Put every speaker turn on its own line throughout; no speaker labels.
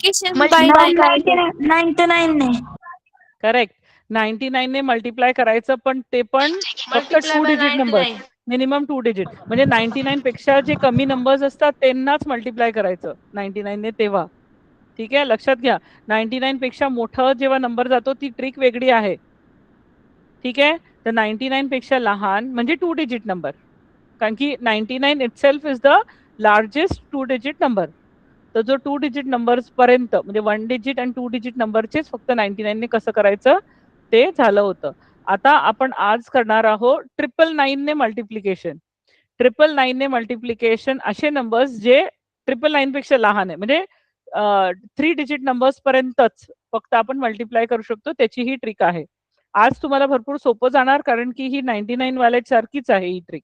Multiplication by
99 ने.
Correct. 99 ने multiply करायचं, पण ते पण फक्त 2 डिजिट नंबर, मिनिमम 2 डिजिट. म्हणजे 99 पेक्षा जे कमी नंबर्स असतात त्यांनाच मल्टिप्लाय करायचं 99 ने तेव्हा. ठीक आहे, लक्षात घ्या. 99 पेक्षा मोठं जेव्हा नंबर जातो ती ट्रिक वेगळी आहे. ठीक आहे, तर 99 पेक्षा लहान म्हणजे 2 डिजिट नंबर, कारण की 99 itself is the largest 2 digit number. तर जो 2 डिजिट नंबर्स पर्यंत म्हणजे 1 डिजिट आणि 2 डिजिट नंबरचेच फक्त 99 ने कसं करायचं ते झालं होतं. आता आपण आज करणार आहोत 999 ने मल्टिप्लिकेशन. 999 ने मल्टिप्लिकेशन असे नंबर्स जे 999 पेक्षा लहान आहे, म्हणजे 3 डिजिट नंबर्स पर्यंतच फक्त आपण मल्टिप्लाय करू शकतो, त्याची ही ट्रिक आहे. आज तुम्हाला भरपूर सोपं जाणार, कारण की ही 99 वाले सारखीच आहे ही ट्रिक.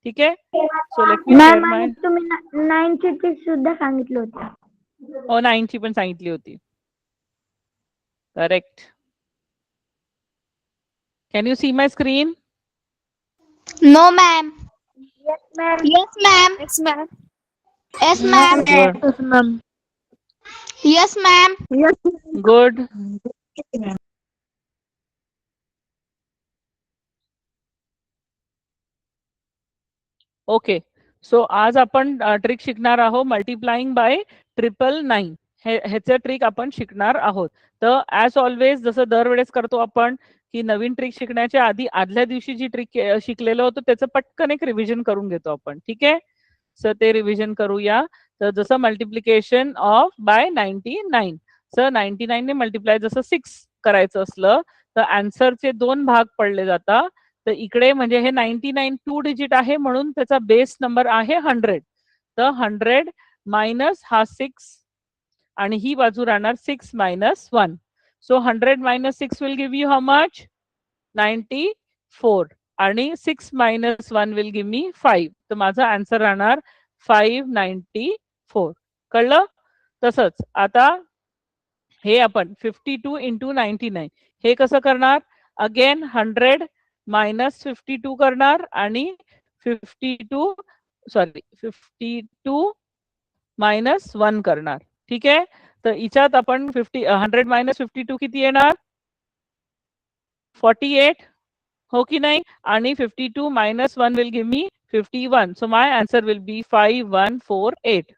ठीक आहे, सो लेट मी शेअर माय.
तुम्ही 9 ची ट्रिक सुद्धा सांगितलं होतं.
हो, 9 ची पण सांगितली होती. Correct. Can you see my screen?
No, ma'am.
Yes, ma'am.
Yes, ma'am.
Yes, ma'am.
Yes, ma'am.
Good.
Yes, ma'am.
Yes, ma'am.
Yes.
Good. Okay, so आज आपण ट्रिक शिकणार आहोत मल्टिप्लाइंग बाय 999. ह्याचं ट्रिक आपण शिकणार आहोत. तर ॲज ऑलवेज जसं दरवेळेस करतो आपण, की नवीन ट्रिक शिकण्याच्या आधी आदल्या दिवशी जी ट्रिक शिकलेलं होतं त्याचं पटकन एक रिव्हिजन करून घेतो आपण. ठीक आहे, सर ते रिव्हिजन करूया. तर जसं मल्टिप्लिकेशन ऑफ बाय 99, सर 99 ने मल्टिप्लाय जसं 6 करायचं असलं तर आन्सरचे 2 भाग पडले जातात. तर इकडे म्हणजे हे 99 2 डिजिट आहे म्हणून त्याचा बेस नंबर आहे 100. तर 100 मायनस हा 6 आणि ही बाजू राहणार 6 minus 1. So 100 minus 6 will give you how much 94 आणि 6 मायनस 1 विल गिव्ह मी 5. तर माझा आन्सर राहणार 594. कळलं? तसंच आता हे आपण 52 इंटू 99 हे कसं करणार? अगेन 100 मायनस 52 करणार आणि 52 मायनस 1 करणार. ठीक आहे, तर हिच्यात आपण 100 मायनस 52 किती येणार? 48, हो की नाही? आणि 52 minus 1 will give me 51. So my answer will be 5148.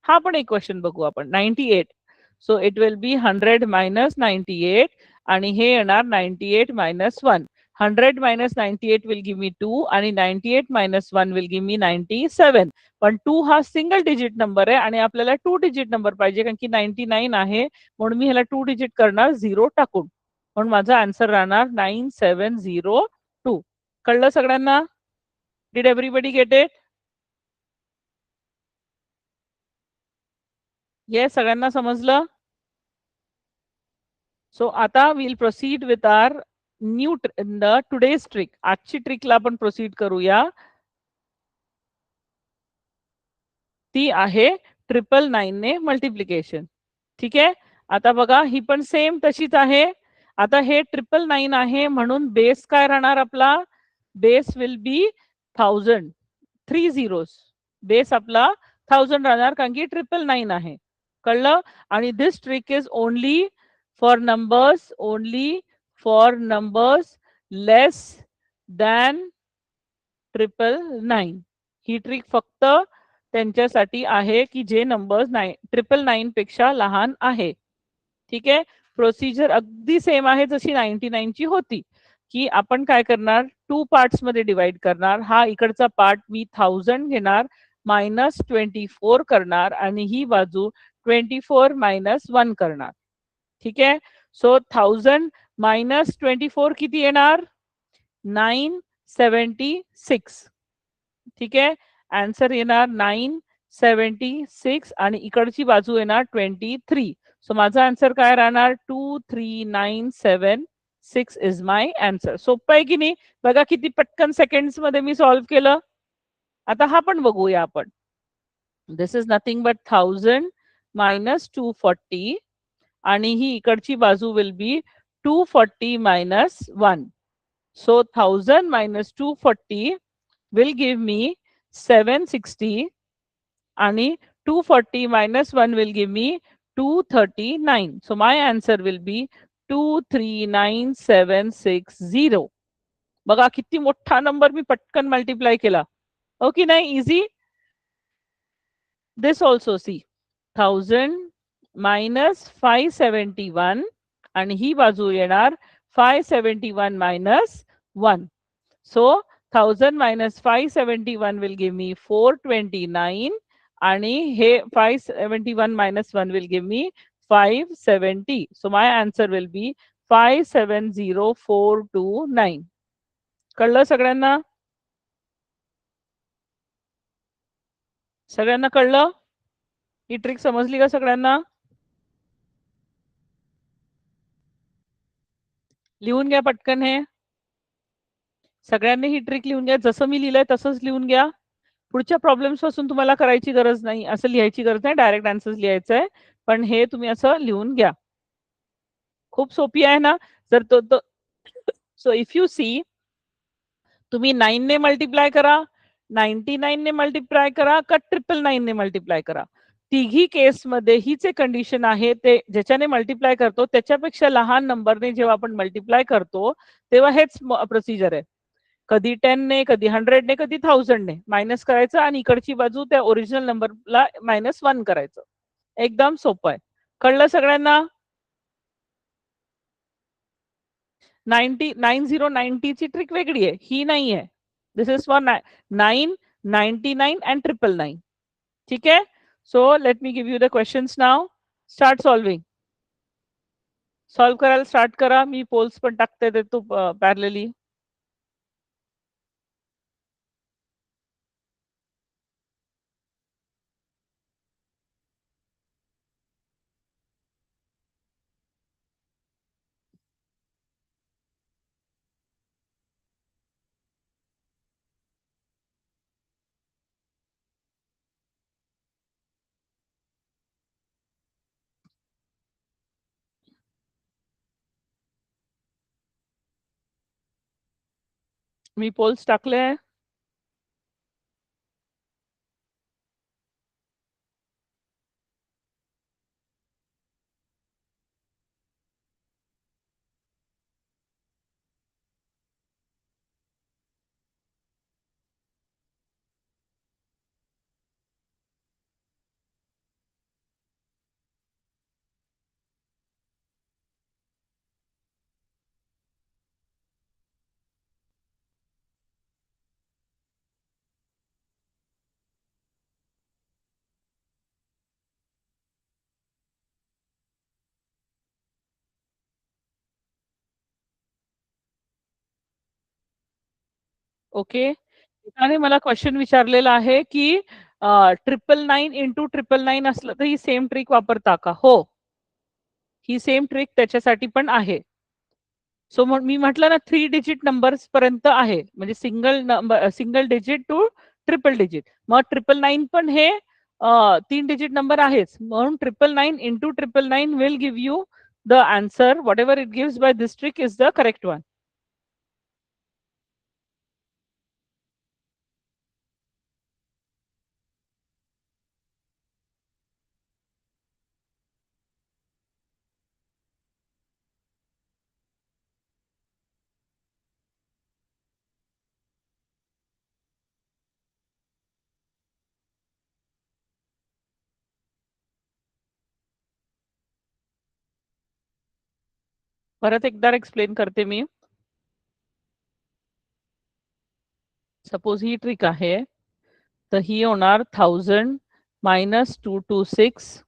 हा पण एक क्वेश्चन बघू आपण. 98, so it will be 100 minus 98 आणि हे येणार 98 मायनस 1. 100 मायनस 98 विल गिव्ह मी 2 आणि 98 मायनस 1 विल गिव्ह मी 97. पण 2 हा सिंगल डिजिट नंबर आहे आणि आपल्याला 2 डिजिट नंबर पाहिजे, कारण की 99 आहे म्हणून मी ह्याला 2 डिजिट करणार 0 टाकून. म्हणून माझा आन्सर राहणार 9702. कळलं सगळ्यांना? Did everybody get it? Yes, सगळ्यांना समजलं? सो आता will proceed with our new today's trick. आजची ट्रिकला आपण प्रोसीड करूया. ती आहे 999 ने मल्टिप्लिकेशन. ठीक आहे, आता बघा ही पण सेम तशीच आहे. आता हे 999 आहे म्हणून बेस काय राहणार आपला? Base will be 1000, 3 zeros. Base आपला 1000 राहणार कारण की 999 आहे. कळलं? आणि this trick is only for numbers less than 999. ही ट्रिक फक्त त्यांच्यासाठी आहे की जे नंबर्स 999 पेक्षा लहान आहे. ठीक आहे, प्रोसिजर अगदी सेम आहे जशी 99 ची होती, की आपण काय करणार? 2 पार्ट्स मध्ये डिवाइड करणार. हा इकडचा पार्ट मी 1000 घेणार, मायनस 24 करणार आणि ही बाजू 24 मायनस 1 करणार. ठीक आहे, सो 1000 मायनस 24 किती येणार? 976. ठीक आहे, आन्सर येणार 976 आणि इकडची बाजू येणार 23. सो माझा आन्सर काय राहणार? 23976 इज माय आन्सर. सोपं आहे की नाही? बघा किती पटकन सेकंड्स मध्ये मी सॉल्व्ह केलं. आता हा पण बघूया आपण. दिस इज नथिंग बट 1000 मायनस 240 आणि ही इकडची बाजू will be 240 minus 1. So 1000 minus 240 will give me 760 आणि 240 minus 1 will give me 239. So my answer will be 239760. बघा किती मोठा नंबर मी पटकन मल्टिप्लाय केला. ओके नाही easy. This also see 1000 minus 571 आणि ही बाजू येणार 571 minus 1. So 1000 minus 571 will give me 429 आणि हे 571 minus 1 will give me 570. So my answer will be 570429. कळलं सगळ्यांना? सगळ्यांना कळलं? ही ट्रिक समजली का सगळ्यांना? लिहून घ्या पटकन हे. सगळ्यांनी ही ट्रिक लिहून घ्या. जसं मी लिहिलंय तसंच लिहून घ्या. पुढच्या प्रॉब्लेम्स पासून तुम्हाला करायची गरज नाही, असं लिहायची गरज नाही, डायरेक्ट आन्सर्स लिहायचंय. पण हे तुम्ही असं लिहून घ्या. खूप सोपी आहे ना. जर तो सो इफ यू सी, तुम्ही 9 ने मल्टिप्लाय करा, 99 ने मल्टिप्लाय करा का 999 ने मल्टिप्लाय करा, तिघी केसमध्ये हीच एक कंडिशन आहे. ते ज्याच्याने मल्टिप्लाय करतो त्याच्यापेक्षा लहान नंबरने जेव्हा आपण मल्टिप्लाय करतो तेव्हा हेच प्रोसिजर आहे. कधी 10 ने, कधी 100 ने, कधी 1000 ने मायनस करायचं आणि इकडची बाजू त्या ओरिजिनल नंबरला -1 करायचं. एकदम सोपं आहे. कळलं सगळ्यांना? 90 ची ट्रिक वेगळी आहे, ही नाही आहे. दिस इज फॉर 9, 99 अँड 999. ठीक आहे. So let me give you the questions now. Start solving. Solve करायला स्टार्ट करा. मी पोल्स पण टाकते देतो पॅरलली. मी पोल्स टाकले. ओके. एकाने मला क्वेश्चन विचारलेला आहे की 999 इंटू 999 असलं तर ही सेम ट्रिक वापरता का? हो, ही सेम ट्रिक त्याच्यासाठी पण आहे. सो मी म्हटलं ना 3 डिजिट नंबर्स पर्यंत आहे, म्हणजे single digit to triple digit. मग 999 पण हे 3 डिजिट नंबर आहेच, म्हणून 999 into 999 will give you the answer. Whatever it gives by this trick is the correct one. परत एकदा एक्सप्लेन करते मी. सपोज ही ट्रिक आहे, तर ही होणार 1000 मायनस 226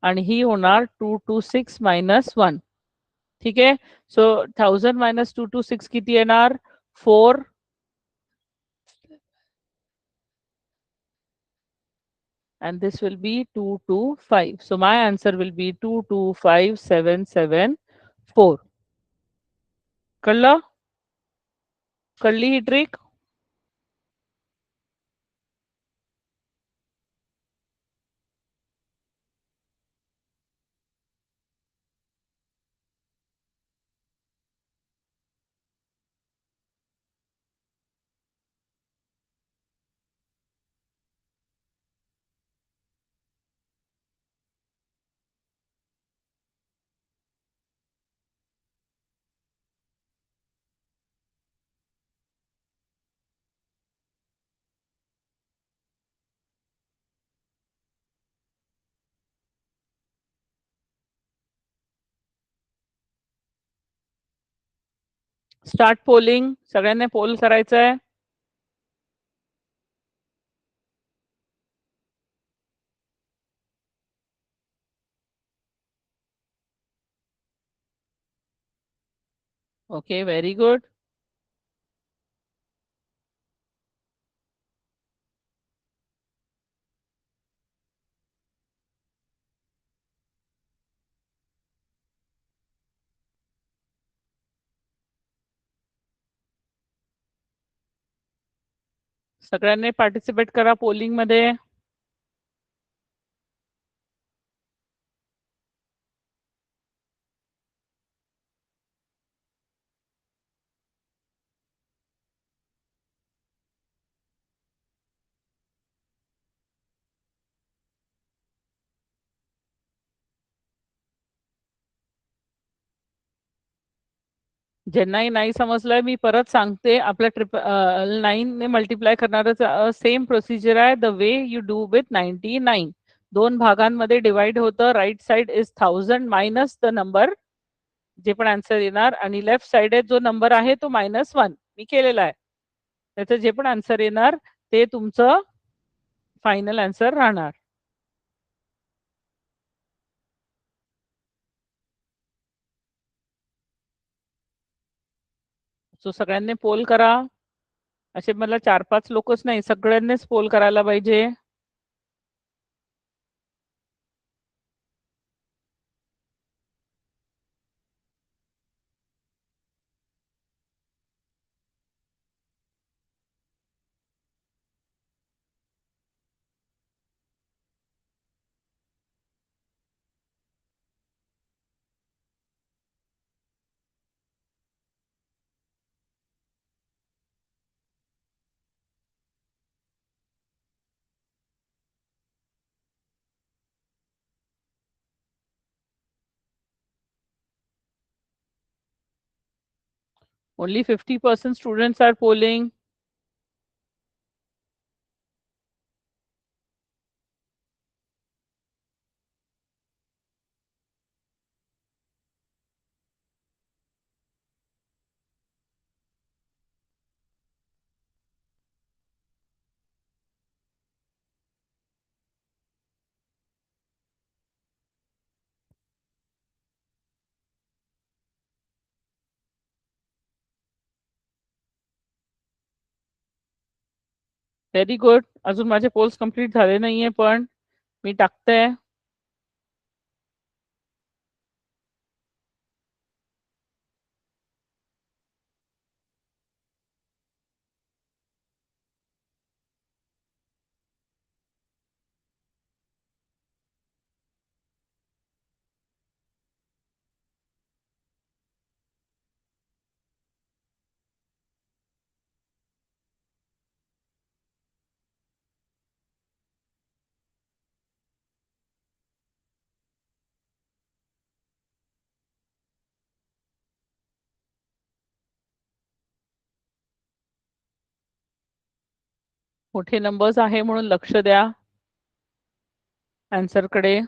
आणि ही होणार 226 मायनस 1. ठीक आहे. सो 1000 मायनस 226 किती येणार? 4. and this will be 225. So my answer will be 225774. कळलं? कळली ही ट्रिक? Start polling. सगळ्यांनी पोल करायचं आहे. Okay, very good. सगळ्यांनी पार्टिसिपेट करा पोलिंग मध्ये. ज्यांनाही नाही समजलंय मी परत सांगते. आपल्या 9 ने मल्टिप्लाय करणारं सेम प्रोसिजर आहे. The way you do with 99. 2 भागांमध्ये डिवाइड होतं. Right side is 1000 minus the number जे पण आन्सर येणार, आणि लेफ्ट साइड जो नंबर आहे तो -1 मी केलेला आहे. त्याचं जे पण आन्सर येणार ते तुमचं फायनल आन्सर राहणार. सो सगळ्यांनी पोल करा. असे मला 4-5 लोकच नाही, सगळ्यांनीच पोल करायला पाहिजे. Only 50% students are polling. Very good. अजून माझे पोल्स कंप्लीट झाले नाहीये, पण मी टाकते. मोठे नंबर्स आहे म्हणून लक्ष द्या आन्सर कडे.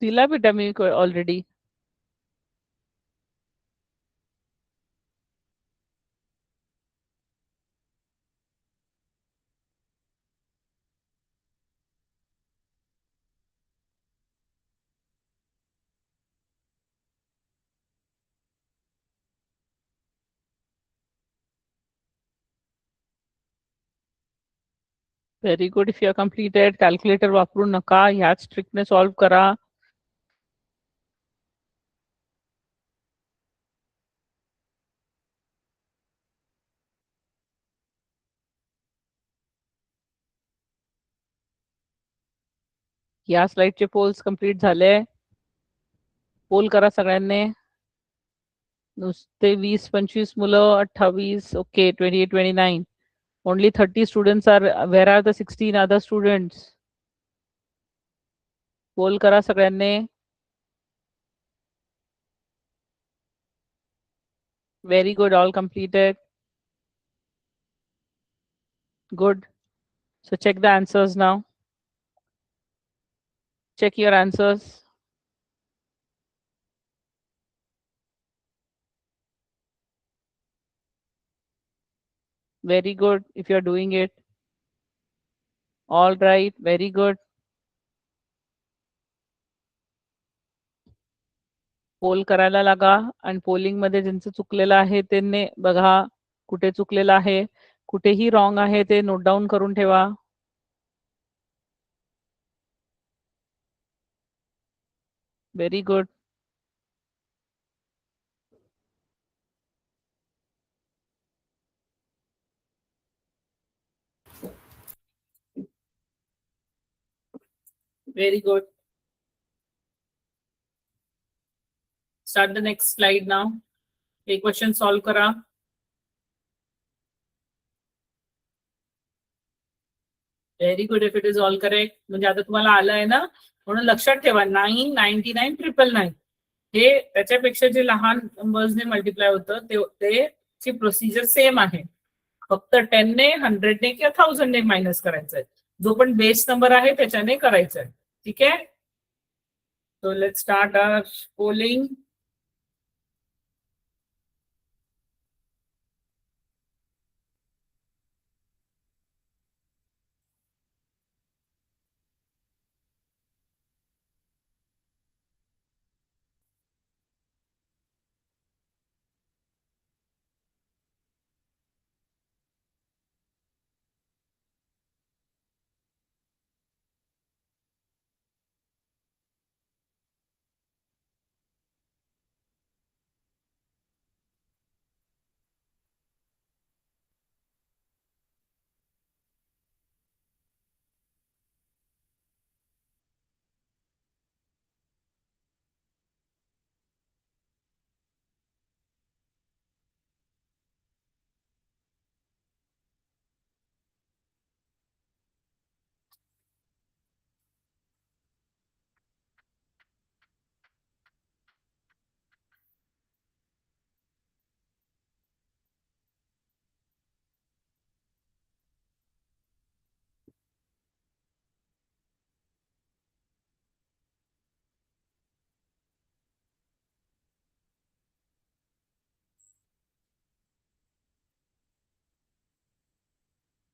दिला बेटा मी already. Very good. If you are completed, calculator वापरू नका, ह्याच ट्रिकने सॉल्व्ह करा. या स्लाइडचे पोल्स कंप्लीट झाले. पोल करा सगळ्यांनी. नुसते 20-25 मुलं, 28. Okay, 28-29. Only 30 students are. Where are the 16 other students? Pole करा सगळ्यांनी. Very good. All completed. Good. So check the answers now. Check your answers. Very good. If you're doing it. All right. Very good. Poll करायला लागा आणि polling मध्ये ज्यांचं चुकलेलं आहे त्यांनी बघा कुठे चुकलेलं आहे कुठेही रॉंग आहे ते नोट डाऊन करून ठेवा very good very good start the next slide now एक क्वेश्चन सॉल्व करा very good if it is all correct म्हणजे आता तुम्हाला आलं आहे ना म्हणून लक्षात ठेवा 999 999 हे त्याच्यापेक्षा जे लहान नंबर्सने मल्टिप्लाय होतं ते प्रोसिजर सेम आहे फक्त 10 ने 100 ने किंवा 1000 ने मायनस करायचं आहे जो पण बेस नंबर आहे त्याच्याने करायचं आहे ठीक आहे so let's start our polling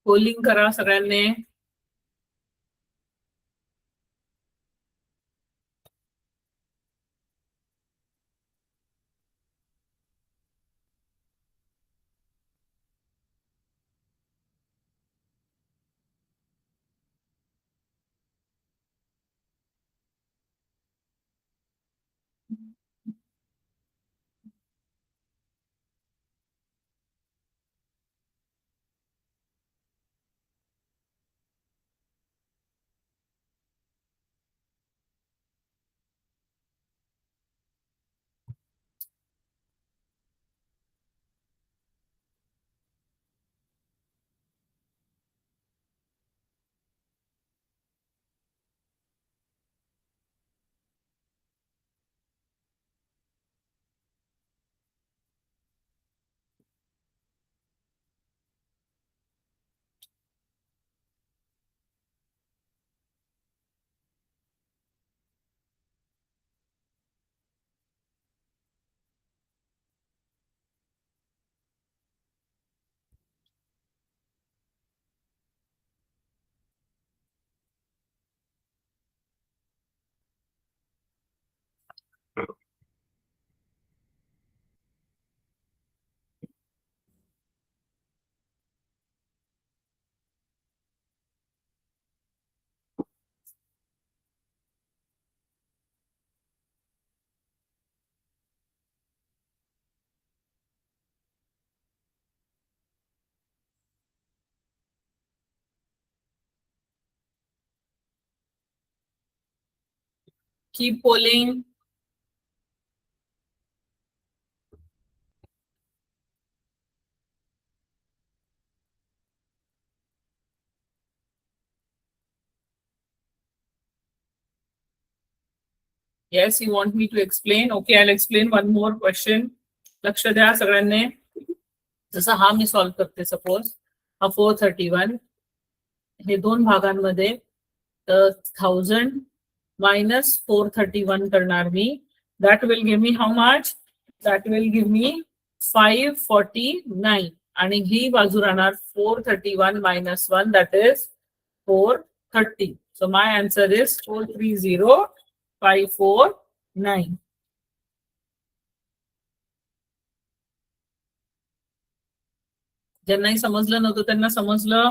polling करा सगळ्यांनी keep polling yes you want me to explain okay I'll explain one more question
लक्ष द्या सगळ्यांनी. जसं हा मी सॉल्व्ह करते, सपोज हा 431, हे दोन भागांमध्ये तर 1000 मायनस 431 करणार मी. That will give me how much? That will give me 549. आणि ही बाजू राहणार 431 minus 1, that is 430. So my answer is 430549. ज्यांनाही समजलं नव्हतं त्यांना समजलं.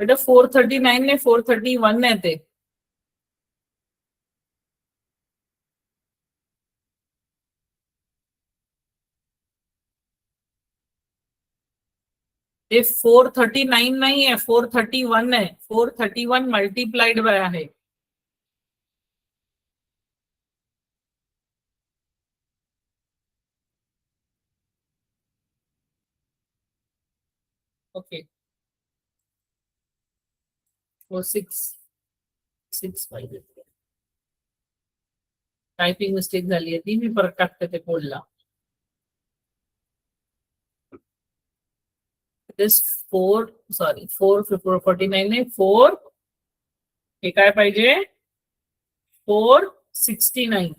बेटा 439 ने 431 आहे ते. ते 439 नाही आहे, 431 आहे. 431 मल्टीप्लाइड बाय आहे. ओके. 6 पाहिजे. टायपिंग मिस्टेक झाली आहे ती, मी परत टाकते ते कोडला. दिस 449 ने 4, हे काय पाहिजे? 469.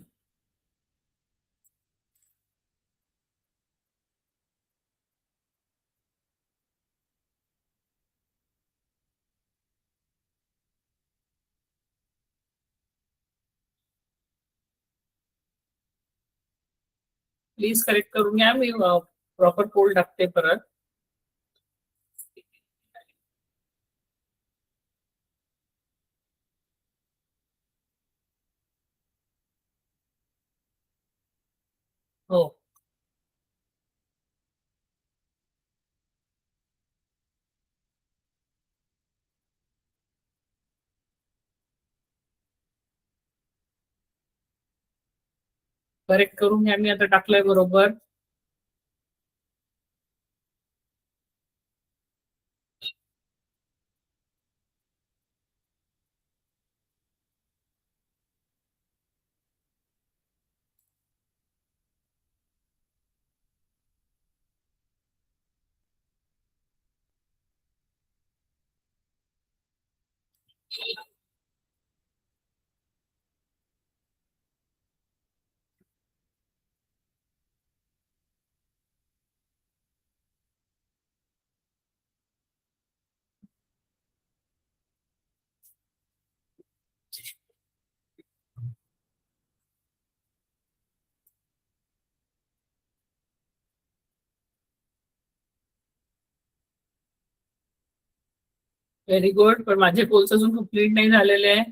प्लीज करेक्ट करून घ्या, मी प्रॉपर कोड टाकते परत. हो. करेक्ट करून घ्या, मी आता टाकलंय बरोबर. Very good. पण माझे पोल्स अजून कम्प्लीट नाही झालेले आहे.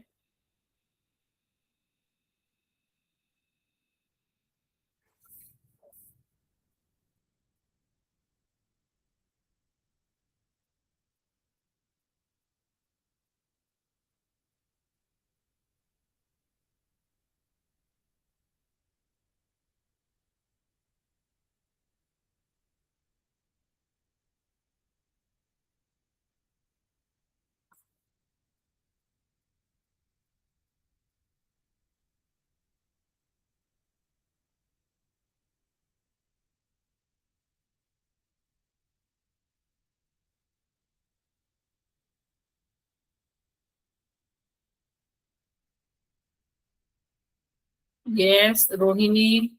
Yes, Rohini.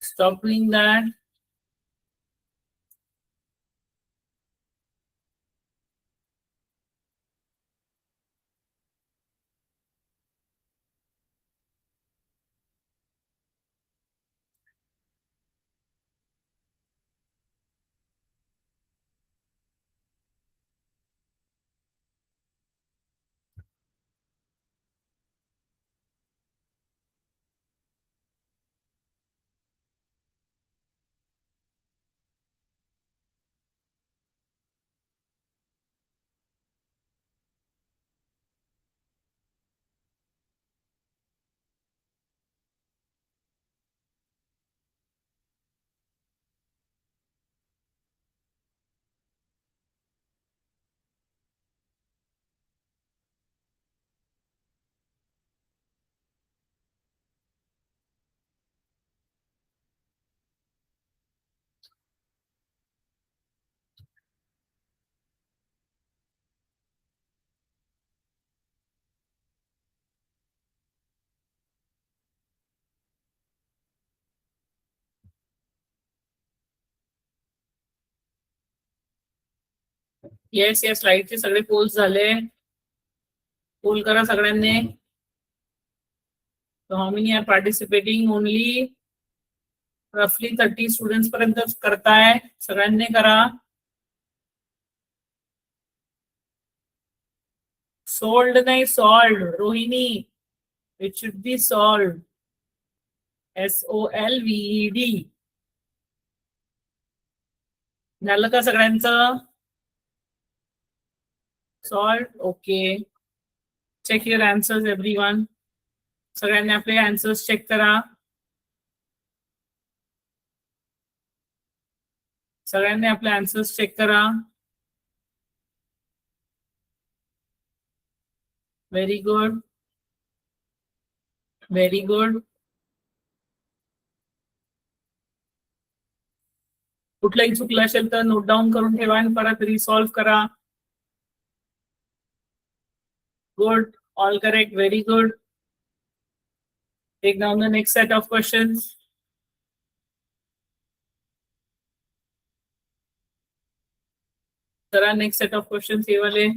Stop doing that. Yes या स्लाइडचे सगळे पोल्स झाले. पोल करा सगळ्यांनी. How many are participating? Only रफली 30 स्टुडंट्स पर्यंत करताय. सगळ्यांनी करा. सोल्ड नाही, solved. Rohini, it should be solved. SOLVED. झालं का सगळ्यांचं? Solved. Okay. Check your answers everyone. सगळ्यांनी आपले आन्सर्स चेक करा. सगळ्यांनी आपले आन्सर्स चेक करा. Very good. Very good. कुठलंही चुकलं असेल तर नोट डाऊन करून ठेवा आणि परत रिसॉल्व्ह करा. Good. All correct. Very good. Take down the next set of questions. करा next set of questions ये वाले.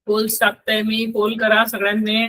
पोल्स टाकताय मी. पोल करा सगळ्यांनी.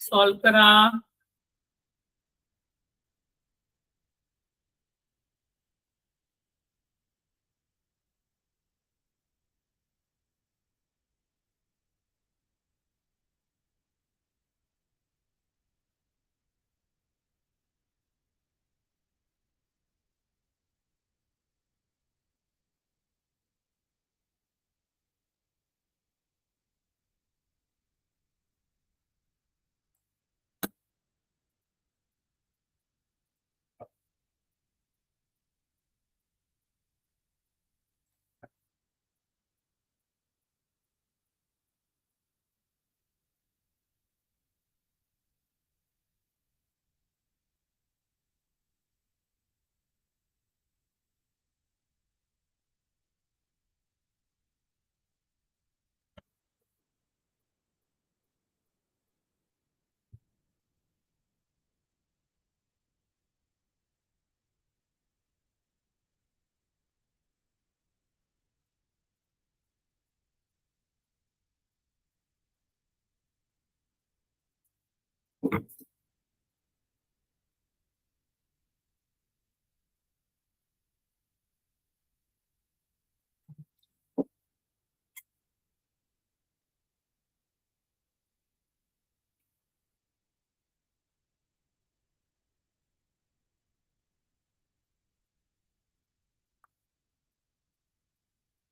सॉल्व करा.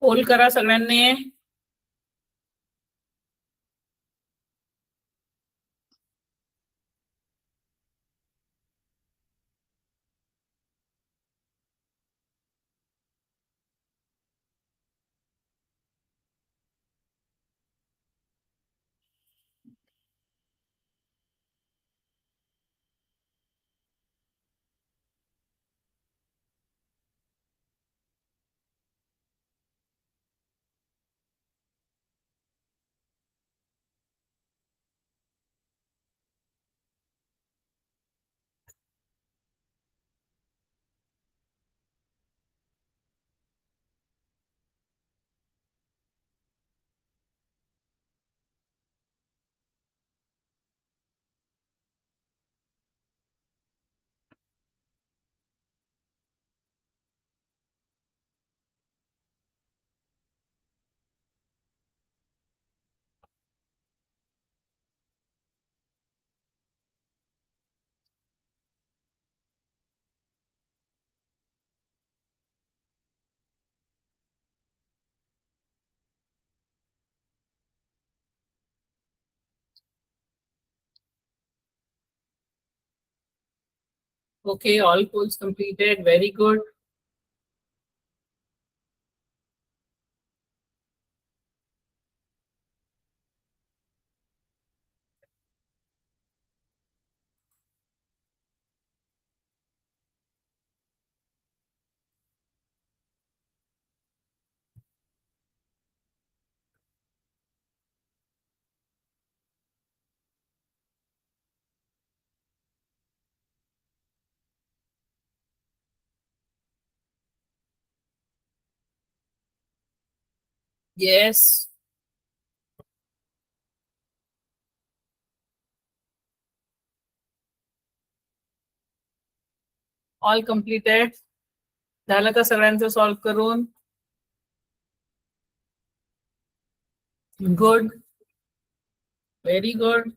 पोल करा सगळ्यांनी. Okay, all polls completed. Very good. Yes. All completed. झालं का सगळ्यांचं सॉल्व करून? Good. Very good.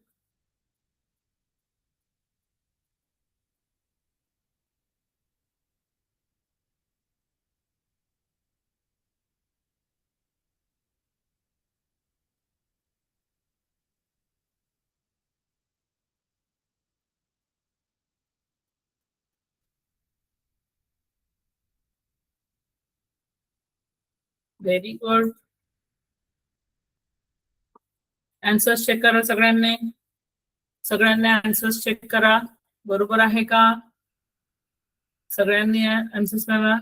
Very good. Answers check करा सगळ्यांनी. सगळ्यांनी आन्सर्स चेक करा. बरोबर आहे का? सगळ्यांनी आन्सर्स करा.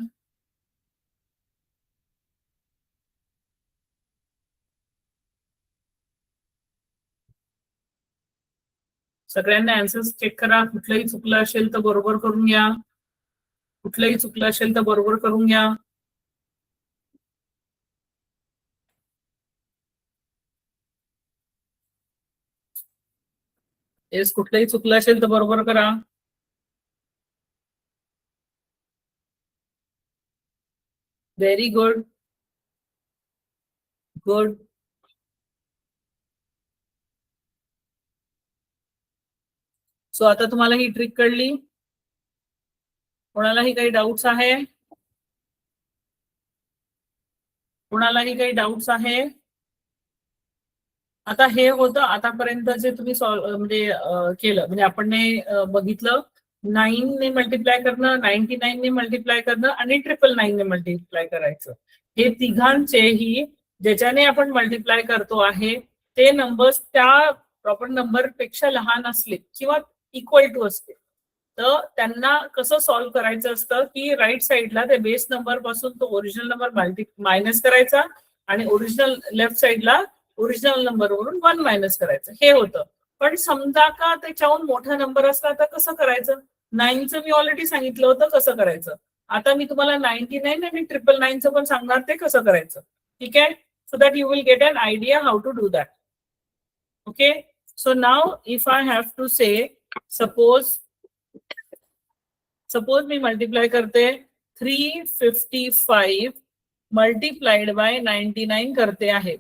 सगळ्यांनी आन्सर्स चेक करा. कुठलंही चुकलं असेल तर बरोबर करून घ्या. कुठलंही चुकलं असेल तर बरोबर करून घ्या. येस, कुठलंही चुकलं असेल तर बरोबर करा. Very good. गुड. सो आता तुम्हाला ही ट्रिक कळली. कोणालाही काही डाऊट्स आहे? कोणालाही काही डाऊट्स आहे? आता हे होतं आतापर्यंत जे तुम्ही म्हणजे केलं, म्हणजे आपण बघितलं 9 ने मल्टिप्लाय करणं, 99 ने मल्टिप्लाय करणं आणि 999 ने मल्टिप्लाय करायचं. हे तिघांचेही ज्याच्याने आपण मल्टिप्लाय करतो आहे ते नंबर्स त्या प्रॉपर नंबर पेक्षा लहान असले किंवा इक्वल टू असते तर त्यांना कसं सॉल्व्ह करायचं असतं की राईट साईडला ते बेस नंबर पासून तो ओरिजिनल नंबर मायनस करायचा आणि ओरिजिनल लेफ्ट साईडला ओरिजिनल नंबरवरून 1 मायनस करायचं. हे होतं. पण समजा का त्याच्याहून मोठा नंबर असला तर कसं करायचं? 9चं मी ऑलरेडी सांगितलं होतं कसं करायचं. आता मी तुम्हाला 99 आणि 999चं पण सांगणार ते कसं करायचं. ठीक आहे. So that you will get an idea how to do that. Okay. So now if I have to say suppose मी मल्टिप्लाय करते 355 मल्टिप्लाइड बाय 99 करते आहे.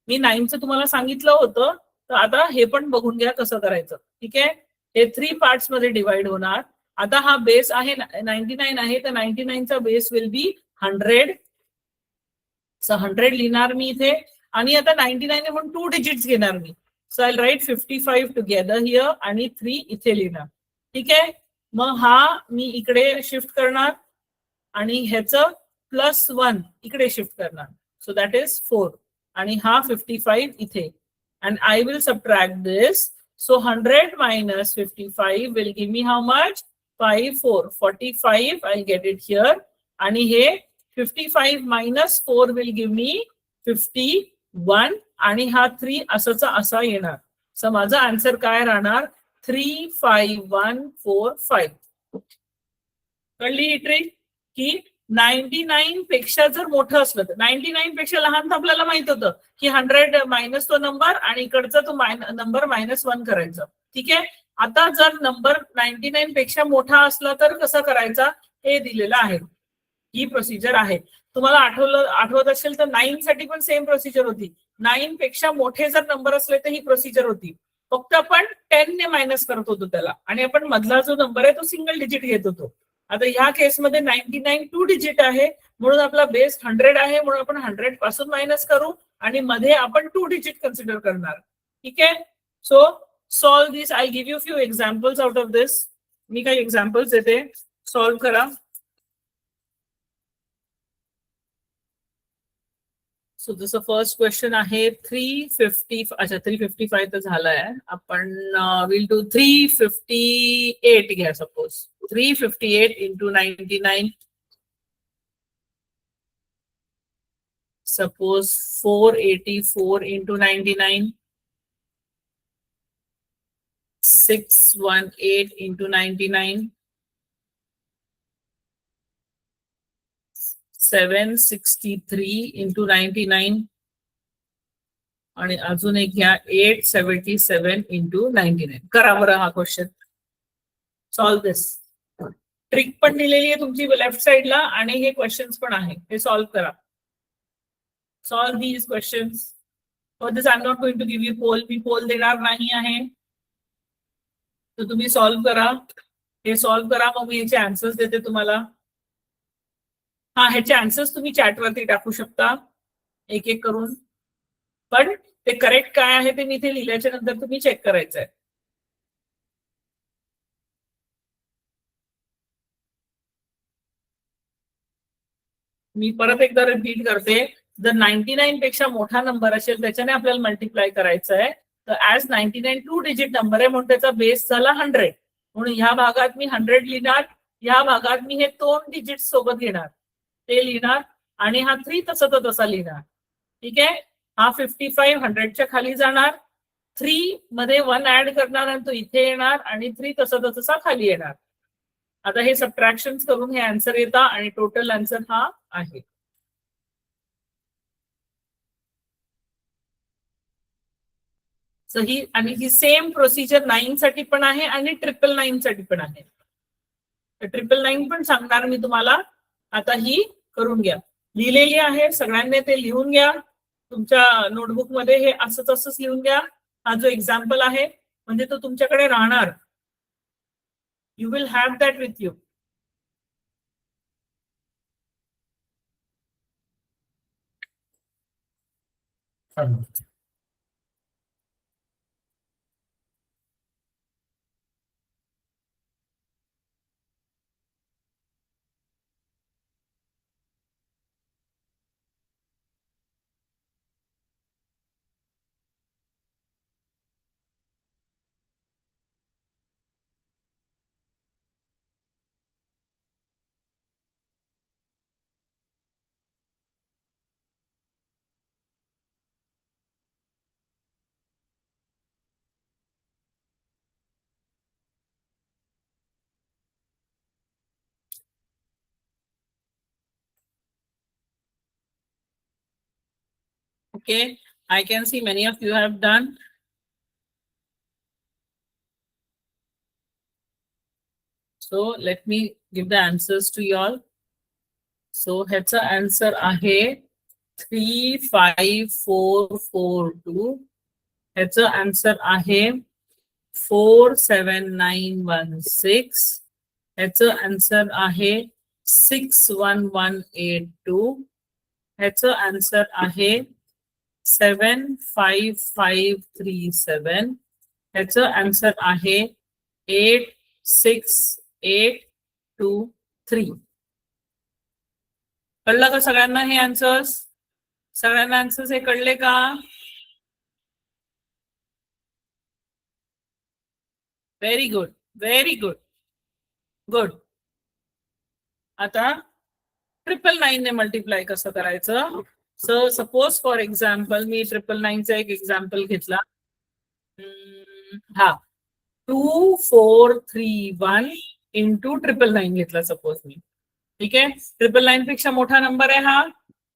मी 9चं तुम्हाला सांगितलं होतं तर आता हे पण बघून घ्या कसं करायचं. ठीक आहे. हे 3 पार्ट्स मध्ये डिवाइड होणार. आता हा बेस आहे 99 आहे तर 99चा बेस विल बी 100. 100 लिहिणार मी इथे आणि आता 99 म्हणून 2 डिजिट्स घेणार मी. So I write 55 together here आणि 3 इथे लिहिणार. ठीक आहे. मग हा मी इकडे शिफ्ट करणार आणि ह्याचं +1 इकडे शिफ्ट करणार. सो दॅट इज 4 आणि हा 55 इथे and I will subtract this. So 100 minus 55 will give me how much? 45. I'll get it here. आणि हे 55 minus 4 will give me 51 आणि हा 3 असाचा असा येणार. सो माझा आन्सर काय राहणार? 35145. कळली ही ट्रिक की 99 पेक्षा जर मोठं असलं तर 99 पेक्षा लहान तर आपल्याला माहित होतं की 100 मायनस तो नंबर आणि इकडचा तो नंबर -1 करायचा. ठीक आहे. आता जर नंबर 99 पेक्षा मोठा असला तर कसं करायचा हे दिलेलं आहे. ही प्रोसिजर आहे. तुम्हाला आठवत असेल तर 9 साठी पण सेम प्रोसिजर होती. 9 पेक्षा मोठे जर नंबर असले तर ही प्रोसिजर होती. फक्त आपण 10 ने मायनस करत होतो त्याला आणि आपण मधला जो नंबर आहे तो सिंगल डिजिट घेत होतो. आता ह्या केसमध्ये 99 2 डिजिट आहे म्हणून आपला बेस 100 आहे म्हणून आपण 100 पासून मायनस करू आणि मध्ये आपण 2 डिजिट कन्सिडर करणार. ठीक आहे. So solve this. I give you few examples out of this. मी काही एक्झाम्पल्स देते, सॉल्व्ह करा. सो जसं फर्स्ट क्वेश्चन आहे 350. अच्छा 355 तर झालाय. आपण विल डू 358 घ्या. Suppose 358 into 99. Suppose 484 into 99. 618 into 99. 763 into 99. आणि अजून एक घ्या 877 इंटू 99. करा बरं हा क्वेश्चन. सॉल्व दिस. ट्रिक पण दिलेली आहे तुमची लेफ्ट साइडला आणि हे क्वेश्चन्स पण आहे. हे सॉल्व करा. Solve these questions. For this I am not going to give you poll. मी पोल देणार नाही आहे. तर तुम्ही सॉल्व करा. हे सॉल्व करा, मग मी याचे आन्सर्स देते तुम्हाला. हा, ह्याचे आन्सर्स तुम्ही चॅटवरती टाकू शकता एक एक करून. पण ते करेक्ट काय आहे ते मी इथे लिहिल्याच्या नंतर तुम्ही चेक करायचं आहे. मी परत एकदा रिपीट करते. जर 99 पेक्षा मोठा नंबर असेल त्याच्याने आपल्याला मल्टिप्लाय करायचं आहे. तर ऍज 99 2 डिजिट नंबर आहे म्हणून त्याचा बेस झाला 100. म्हणून ह्या भागात मी 100 लिहिणार. ह्या भागात मी हे 2 डिजिट सोबत घेणार ते लिहिणार. आणि हा 3 तसा लिहिणार. ठीक आहे. हा 55 100च्या खाली जाणार. 3 मध्ये 1 ऍड करणार आणि तो इथे येणार आणि 3 तसा खाली येणार. आता हे सबट्रॅक्शन करून हे आन्सर येतात आणि टोटल आन्सर हा आहे. ही सेम प्रोसिजर 9 साठी पण आहे आणि 999 साठी पण आहे. 999 पण सांगणार मी तुम्हाला. आता ही करून घ्या. लिहिलेली आहे सगळ्यांनी, ते लिहून घ्या तुमच्या नोटबुक मध्ये. हे असंच लिहून घ्या. हा जो एक्झाम्पल आहे म्हणजे तो तुमच्याकडे राहणार. You will have that with you. Okay, I can see many of you have done. So let me give the answers to you all. So ह्याचा आन्सर आहे 35442. ह्याचा आन्सर आहे 47916. ह्याचं आन्सर आहे 61182. ह्याचं आन्सर आहे 75537. ह्याचं आन्सर आहे 86823. कळलं का सगळ्यांना हे आन्सर्स? सगळ्यांना आन्सर्स हे कळले का? Very good, very good, good. आता 999 ने मल्टिप्लाय कसं करायचं? सो सपोज फॉर एक्झाम्पल मी 999चा एक एक्झाम्पल घेतला. हा 2431 इंटू 999 घेतला सपोज मी. ठीक आहे. 999 पेक्षा मोठा नंबर आहे हा.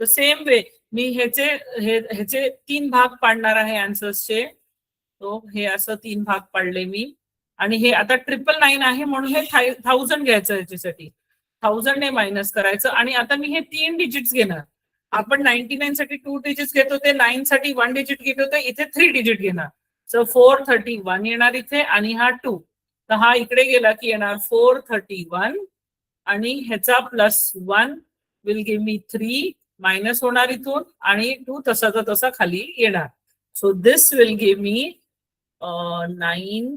तर सेम वे मी ह्याचे 3 भाग पाडणार आहे आन्सर्सचे. तो हे असं 3 भाग पाडले मी. आणि हे आता 999 आहे म्हणून हे 1000 घ्यायचं याच्यासाठी. 1000 ने मायनस करायचं. आणि आता मी हे 3 डिजिट्स घेणार. आपण 99 साठी 2 डिजिट्स घेत होते, 9 साठी 1 डिजिट घेत होते, इथे 3 डिजिट घेणार. सो 431 येणार इथे आणि हा 2. तर हा इकडे गेला की येणार 431 आणि ह्याचा +1 विल गिव्ह मी 3 मायनस होणार इथून आणि 2 तसाचा तसा खाली येणार. So this will give me 9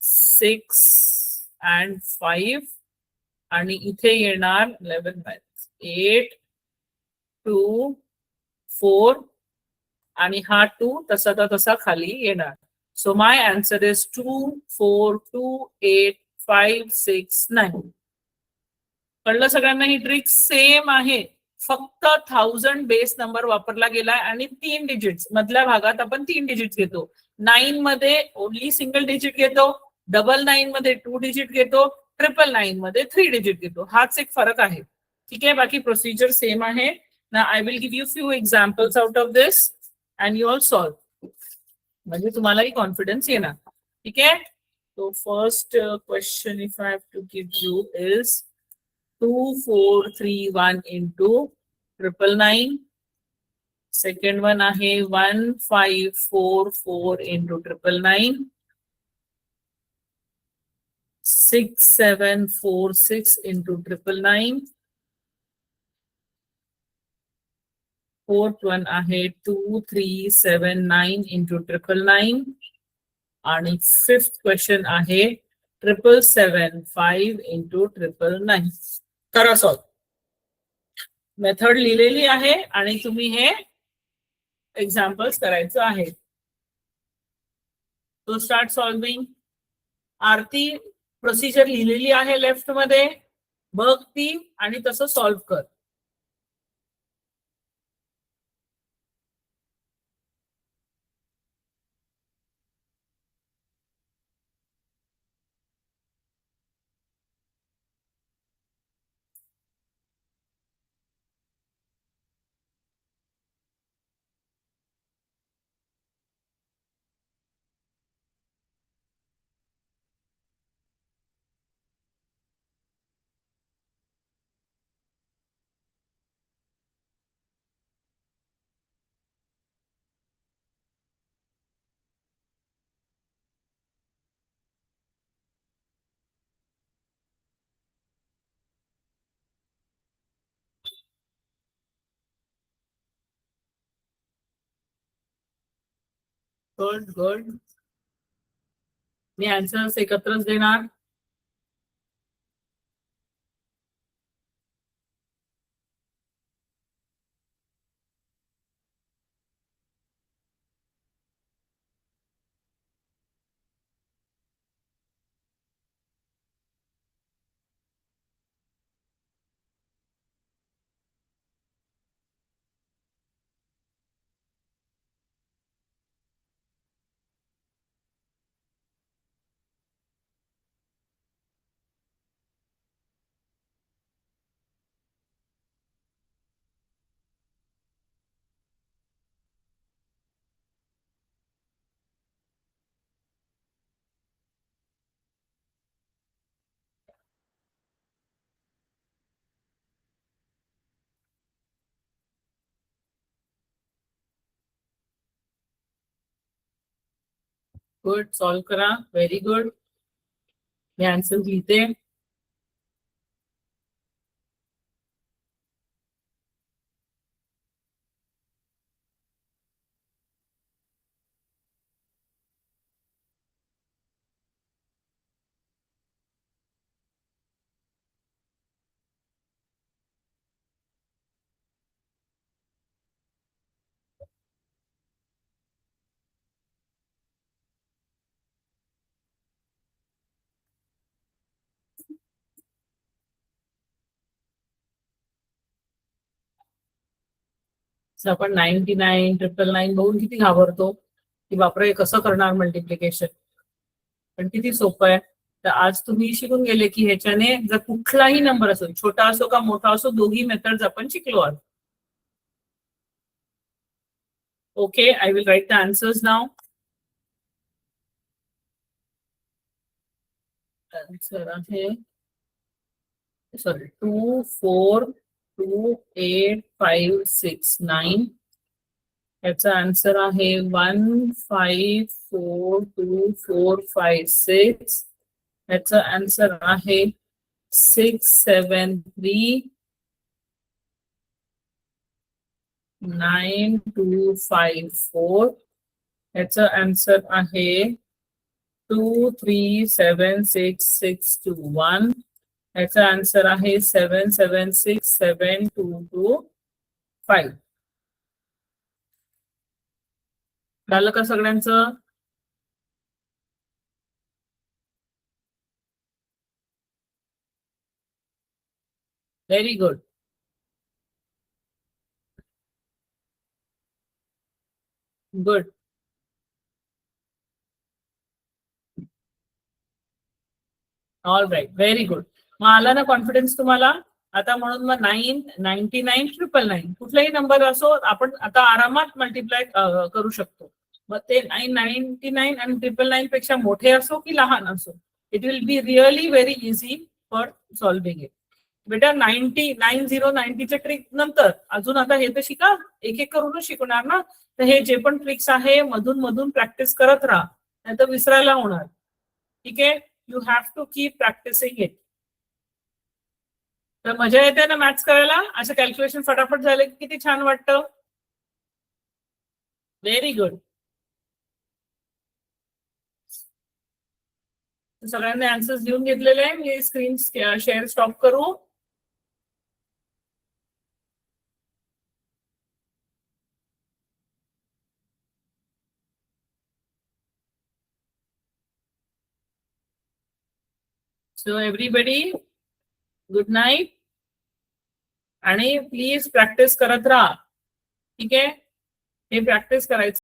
6 and 5 आणि इथे येणार 11 8 2 4 आणि हा 2 तसा तसा खाली येणार. So my answer is 2 4 2 8 5 6 9. कळलं सगळ्यांना? ही ट्रिक सेम आहे, फक्त 1000 बेस नंबर वापरला गेलाय आणि 3 डिजिट्स मधल्या भागात आपण 3 डिजिट घेतो. 9 मध्ये ओनली सिंगल डिजिट घेतो, 999 मध्ये 2 डिजिट घेतो, 999 मध्ये 3 डिजिट घेतो. हाच एक फरक आहे. ठीक आहे, बाकी प्रोसिजर सेम आहे. ना I will give you few examples out of this and you all solve, म्हणजे तुम्हालाही कॉन्फिडन्स येणार. ठीक आहे. So first question if I have to give you is 2431 into 999. Second one आहे 1544 into 999. 6746 into 999. Fourth one आहे 2379 into 999. आणि fifth question आहे 7775 into 999. करा सॉल्व. मेथड लिहिलेली आहे आणि तुम्ही हे एक्झाम्पल्स करायचं आहे. तो स्टार्ट सॉल्विंग. आरती प्रोसिजर लिहिलेली आहे लेफ्ट मध्ये, बघ ती आणि तसं सॉल्व कर. Good good. मी आन्सर्स एकत्रच देणार. गुड. सॉल्व करा. Very good. मी आन्सर लिहिते. आपण 99 999 बघून किती घाबरतो की बापरे कसं करणार मल्टिप्लिकेशन, पण किती सोपं आहे. तर आज तुम्ही शिकून गेले की ह्याच्याने जर कुठलाही नंबर असो, छोटा असो का मोठा असो, दोघी मेथड्स आपण शिकलो आहोत. Okay, I will write the answers now. Answer आहे सॉरी 242856 याचा आन्सर आहे 154246. याचा आन्सर आहे 6739254. याचा आन्सर आहे 2 3 7 6 6 2 1. याचा आन्सर आहे 7 7 6 7 2 2 5. झालं का सगळ्यांचं? Very good. Good. All right, very good. मग आला ना कॉन्फिडन्स तुम्हाला आता? म्हणून मग 9 99 999 कुठलाही नंबर असो आपण आता आरामात मल्टिप्लाय करू शकतो. मग ते 999 आणि 999 पेक्षा मोठे असो की लहान असो, it will be really very easy for solving it. बेटा 90च्या ट्रिक नंतर अजून आता हे तर शिका, एक एक करूनच शिकणार ना. तर हे जे पण ट्रिक्स आहे मधून मधून प्रॅक्टिस करत राहा, नाही तर विसरायला होणार. ठीक आहे, you have to keep practicing it. तर मजा येते ना मॅथ्स करायला? असं कॅल्क्युलेशन फटाफट झाले की किती छान वाटतं. Very good. सगळ्यांनी आन्सर्स लिहून घेतलेले आहे. मी स्क्रीन शेअर स्टॉप करू. So everybody good night. आणि प्लीज प्रॅक्टिस करत राहा. ठीक आहे, हे प्रॅक्टिस करायचं.